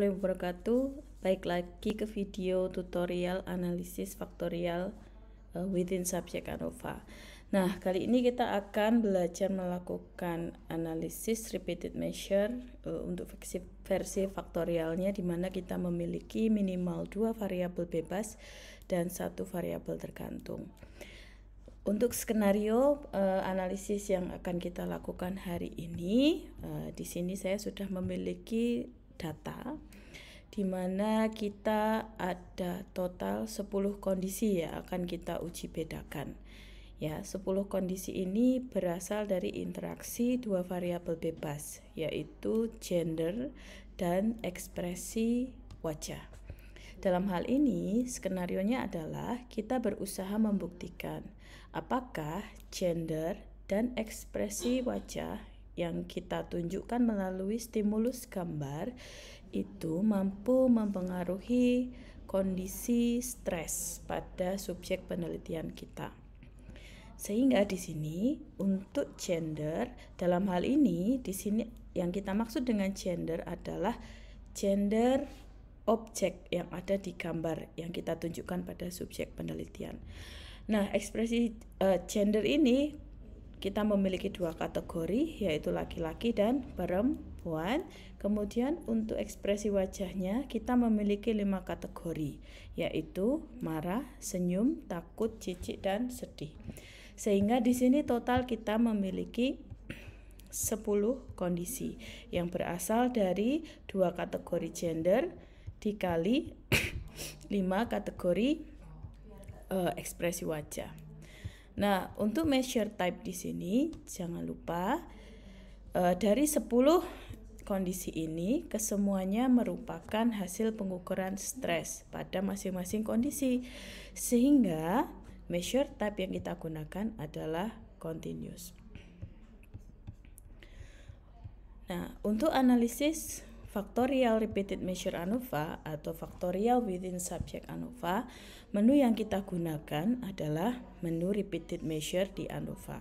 wabarakatuh. Baik lagi ke video tutorial analisis faktorial within subject ANOVA. Nah, kali ini kita akan belajar melakukan analisis repeated measure untuk versi faktorialnya, di mana kita memiliki minimal 2 variabel bebas dan 1 variabel tergantung. Untuk skenario analisis yang akan kita lakukan hari ini, di sini saya sudah memiliki data di mana kita ada total 10 kondisi yang akan kita uji bedakan. Ya, 10 kondisi ini berasal dari interaksi 2 variabel bebas, yaitu gender dan ekspresi wajah. Dalam hal ini, skenarionya adalah kita berusaha membuktikan apakah gender dan ekspresi wajah yang kita tunjukkan melalui stimulus gambar itu mampu mempengaruhi kondisi stres pada subjek penelitian kita. Sehingga di sini untuk gender, dalam hal ini di sini yang kita maksud dengan gender adalah gender objek yang ada di gambar yang kita tunjukkan pada subjek penelitian. Nah, ekspresi gender ini kita memiliki 2 kategori, yaitu laki-laki dan perempuan. Kemudian untuk ekspresi wajahnya kita memiliki 5 kategori, yaitu marah, senyum, takut, jijik, dan sedih. Sehingga di sini total kita memiliki 10 kondisi yang berasal dari 2 kategori gender dikali 5 kategori ekspresi wajah. Nah, untuk measure type di sini jangan lupa dari 10 kondisi ini kesemuanya merupakan hasil pengukuran stres pada masing-masing kondisi, sehingga measure type yang kita gunakan adalah continuous. Nah, untuk analisis factorial repeated measure ANOVA atau factorial within subject ANOVA, menu yang kita gunakan adalah menu repeated measure di ANOVA.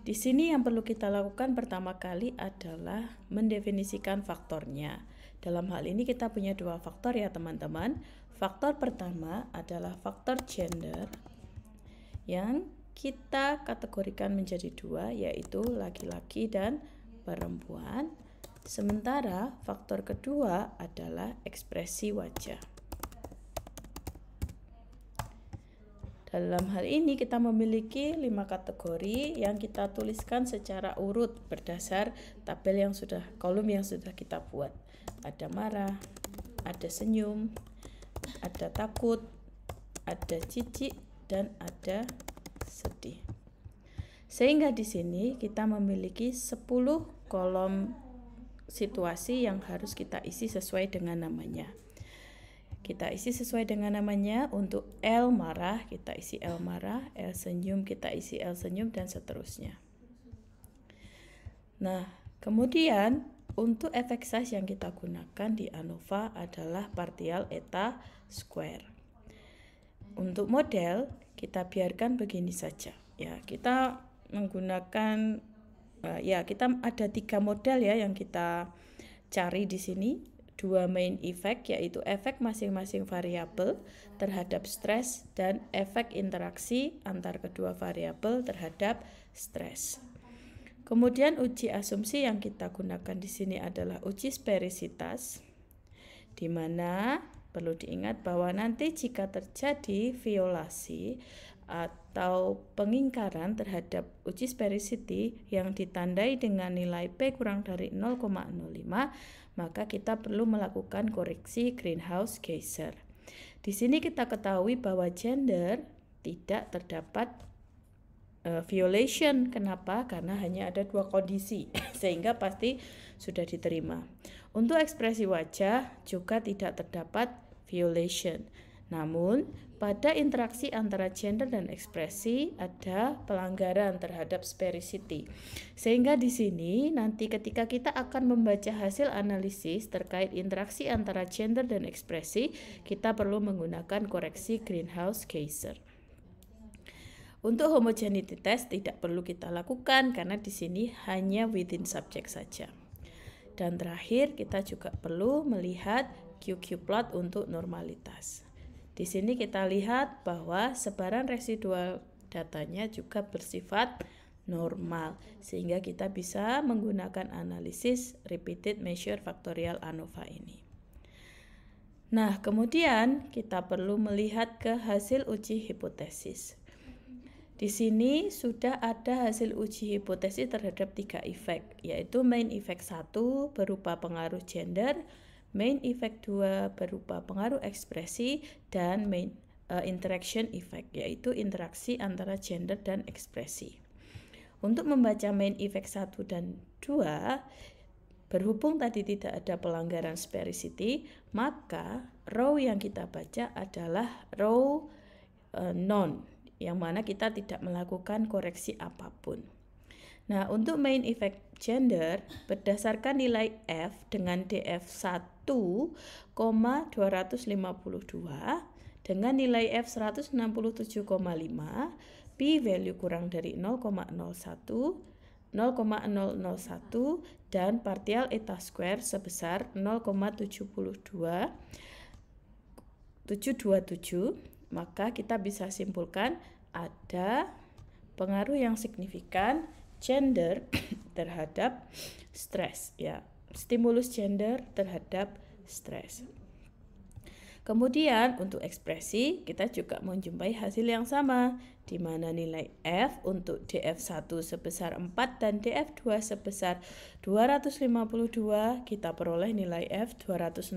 Di sini yang perlu kita lakukan pertama kali adalah mendefinisikan faktornya. Dalam hal ini kita punya 2 faktor ya teman-teman. Faktor pertama adalah faktor gender yang kita kategorikan menjadi 2, yaitu laki-laki dan perempuan. Sementara faktor kedua adalah ekspresi wajah. Dalam hal ini kita memiliki 5 kategori yang kita tuliskan secara urut berdasar tabel yang kolom yang sudah kita buat. Ada marah, ada senyum, ada takut, ada jijik, dan ada sedih. Sehingga di sini kita memiliki 10 kolom situasi yang harus kita isi sesuai dengan namanya. Kita isi sesuai dengan namanya. Untuk L marah, kita isi L marah, L senyum, kita isi L senyum, dan seterusnya. Nah, kemudian untuk efek size yang kita gunakan di ANOVA adalah partial eta square. Untuk model, kita biarkan begini saja. Ya, kita menggunakan kita ada 3 model ya yang kita cari di sini. 2 main effect, yaitu efek masing-masing variabel terhadap stres dan efek interaksi antar kedua variabel terhadap stres. Kemudian uji asumsi yang kita gunakan di sini adalah uji sferisitas, di mana perlu diingat bahwa nanti jika terjadi violasi atau pengingkaran terhadap uji sphericity yang ditandai dengan nilai P kurang dari 0,05, maka kita perlu melakukan koreksi Greenhouse-Geyser. Di sini kita ketahui bahwa gender tidak terdapat violation. Kenapa? Karena hanya ada 2 kondisi, sehingga pasti sudah diterima. Untuk ekspresi wajah juga tidak terdapat violation. Namun, pada interaksi antara gender dan ekspresi ada pelanggaran terhadap sphericity. Sehingga di sini nanti ketika kita akan membaca hasil analisis terkait interaksi antara gender dan ekspresi, kita perlu menggunakan koreksi Greenhouse-Geyser. Untuk homogeneity test tidak perlu kita lakukan karena di sini hanya within subject saja. Dan terakhir kita juga perlu melihat QQ plot untuk normalitas. Di sini kita lihat bahwa sebaran residual datanya juga bersifat normal, sehingga kita bisa menggunakan analisis repeated measure factorial ANOVA ini. Nah, kemudian kita perlu melihat ke hasil uji hipotesis. Di sini sudah ada hasil uji hipotesis terhadap 3 efek, yaitu main effect 1 berupa pengaruh gender, main effect 2 berupa pengaruh ekspresi, dan main interaction effect, yaitu interaksi antara gender dan ekspresi. Untuk membaca main effect 1 dan 2, berhubung tadi tidak ada pelanggaran sphericity, maka row yang kita baca adalah row none, yang mana kita tidak melakukan koreksi apapun. Nah, untuk main effect gender, berdasarkan nilai F dengan DF 1,252 dengan nilai F 167,5, p-value kurang dari 0,01, 0,001 dan partial eta square sebesar 0,727, maka kita bisa simpulkan ada pengaruh yang signifikan gender terhadap stres, ya, stimulus gender terhadap stres. Kemudian untuk ekspresi kita juga menjumpai hasil yang sama, di mana nilai F untuk DF1 sebesar 4 dan DF2 sebesar 252, kita peroleh nilai F 206,7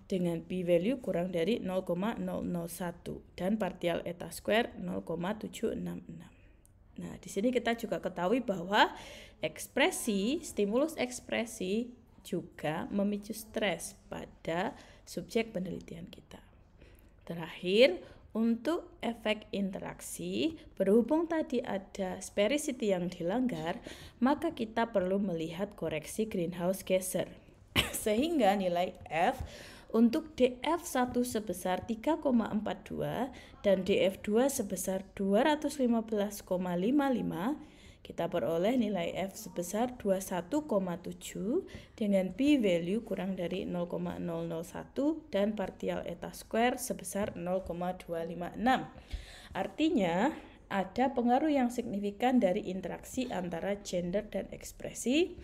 dengan p-value kurang dari 0,001 dan partial eta square 0,766. Nah, di sini kita juga ketahui bahwa stimulus ekspresi juga memicu stres pada subjek penelitian kita. Terakhir, untuk efek interaksi, berhubung tadi ada sphericity yang dilanggar, maka kita perlu melihat koreksi greenhouse gaser. Sehingga nilai F untuk DF1 sebesar 3,42 dan DF2 sebesar 215,55, kita peroleh nilai F sebesar 21,7 dengan p-value kurang dari 0,001 dan partial eta square sebesar 0,256. Artinya, ada pengaruh yang signifikan dari interaksi antara gender dan ekspresi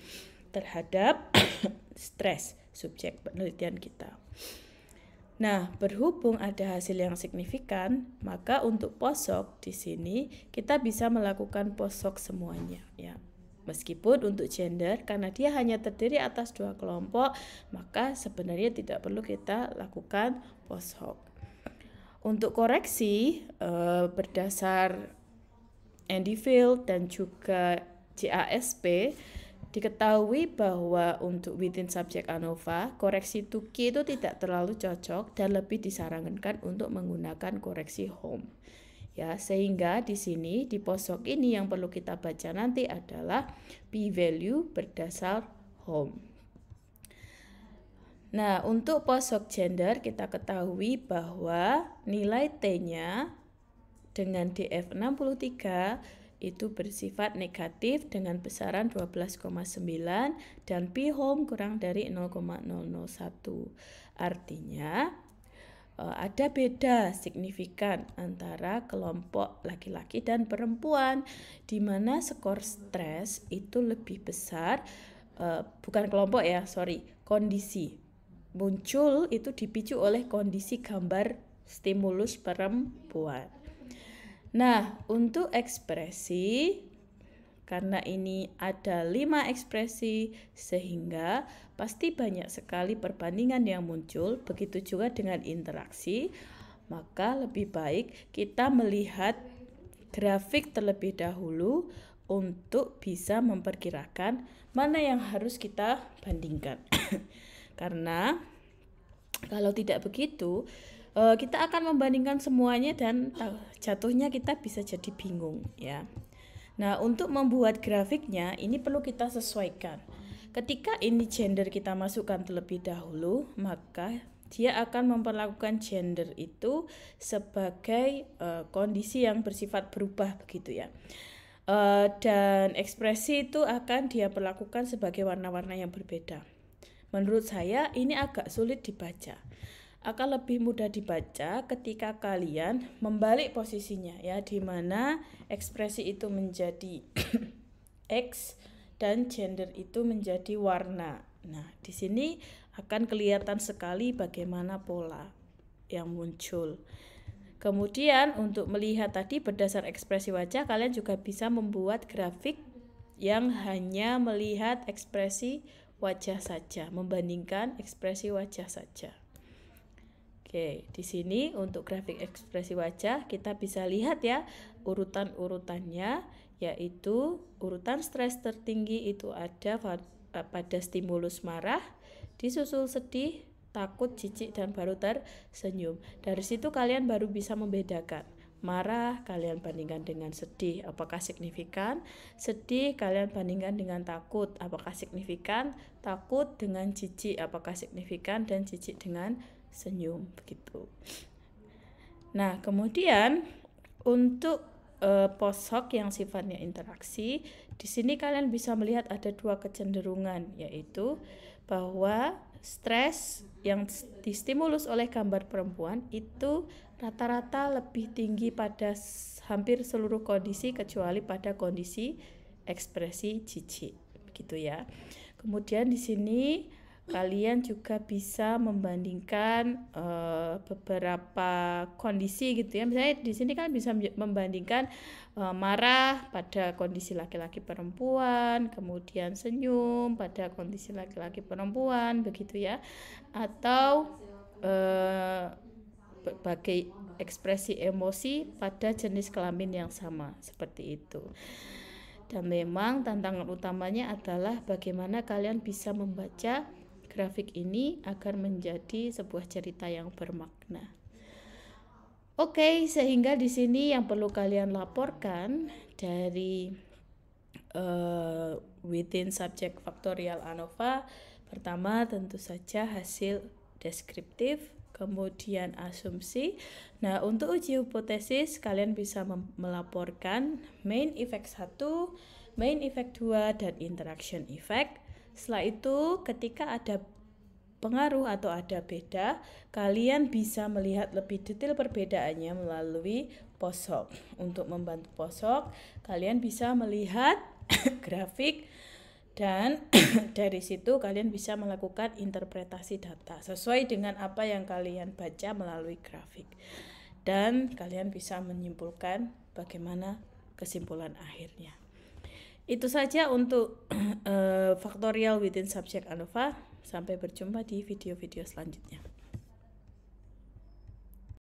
terhadap stres subjek penelitian kita. Nah, berhubung ada hasil yang signifikan, maka untuk posok di sini kita bisa melakukan posok semuanya, ya. Meskipun untuk gender, karena dia hanya terdiri atas 2 kelompok, maka sebenarnya tidak perlu kita lakukan posok. Untuk koreksi berdasar Andy Field dan juga JASP, diketahui bahwa untuk within subject ANOVA, koreksi Tukey itu tidak terlalu cocok dan lebih disarankan untuk menggunakan koreksi home. Ya, sehingga di sini di posok ini yang perlu kita baca nanti adalah p-value berdasar home. Nah, untuk posok gender kita ketahui bahwa nilai T-nya dengan DF 63 itu bersifat negatif dengan besaran 12,9 dan p-home kurang dari 0,001. Artinya ada beda signifikan antara kelompok laki-laki dan perempuan, di mana skor stres itu lebih besar, bukan kelompok ya, kondisi. Muncul itu dipicu oleh kondisi gambar stimulus perempuan. Nah, untuk ekspresi, karena ini ada 5 ekspresi, sehingga pasti banyak sekali perbandingan yang muncul, begitu juga dengan interaksi, maka lebih baik kita melihat grafik terlebih dahulu untuk bisa memperkirakan mana yang harus kita bandingkan. Karena kalau tidak begitu, kita akan membandingkan semuanya dan jatuhnya kita bisa jadi bingung, ya. Nah, untuk membuat grafiknya ini perlu kita sesuaikan. Ketika ini gender kita masukkan terlebih dahulu, maka dia akan memperlakukan gender itu sebagai kondisi yang bersifat berubah begitu, ya. Dan ekspresi itu akan dia perlakukan sebagai warna-warna yang berbeda. Menurut saya ini agak sulit dibaca. Akan lebih mudah dibaca ketika kalian membalik posisinya ya, di mana ekspresi itu menjadi X dan gender itu menjadi warna. Nah, di sini akan kelihatan sekali bagaimana pola yang muncul. Kemudian untuk melihat tadi berdasar ekspresi wajah, kalian juga bisa membuat grafik yang hanya melihat ekspresi wajah saja, membandingkan ekspresi wajah saja. Oke, di sini untuk grafik ekspresi wajah kita bisa lihat ya urutan-urutannya, yaitu urutan stres tertinggi itu ada pada stimulus marah, disusul sedih, takut, jijik, dan baru tersenyum. Dari situ kalian baru bisa membedakan. Marah kalian bandingkan dengan sedih, apakah signifikan? Sedih kalian bandingkan dengan takut, apakah signifikan? Takut dengan jijik, apakah signifikan? Dan jijik dengan senyum, begitu. Nah, kemudian untuk post hoc yang sifatnya interaksi, di sini kalian bisa melihat ada dua kecenderungan, yaitu bahwa stres yang distimulus oleh gambar perempuan itu rata-rata lebih tinggi pada hampir seluruh kondisi kecuali pada kondisi ekspresi jijik, begitu ya. Kemudian di sini kalian juga bisa membandingkan beberapa kondisi gitu ya. Misalnya di sini kan bisa membandingkan marah pada kondisi laki-laki perempuan, kemudian senyum pada kondisi laki-laki perempuan, begitu ya. Atau berbagai ekspresi emosi pada jenis kelamin yang sama, seperti itu. Dan memang tantangan utamanya adalah bagaimana kalian bisa membaca grafik ini agar menjadi sebuah cerita yang bermakna. Oke, sehingga di sini yang perlu kalian laporkan dari within subject factorial ANOVA, pertama tentu saja hasil deskriptif, kemudian asumsi. Nah, untuk uji hipotesis kalian bisa melaporkan main effect 1, main effect 2, dan interaction effect. Setelah itu ketika ada pengaruh atau ada beda, kalian bisa melihat lebih detail perbedaannya melalui post hoc. Untuk membantu post hoc, kalian bisa melihat grafik dan dari situ kalian bisa melakukan interpretasi data sesuai dengan apa yang kalian baca melalui grafik. Dan kalian bisa menyimpulkan bagaimana kesimpulan akhirnya. Itu saja untuk faktorial within subject ANOVA. Sampai berjumpa di video-video selanjutnya.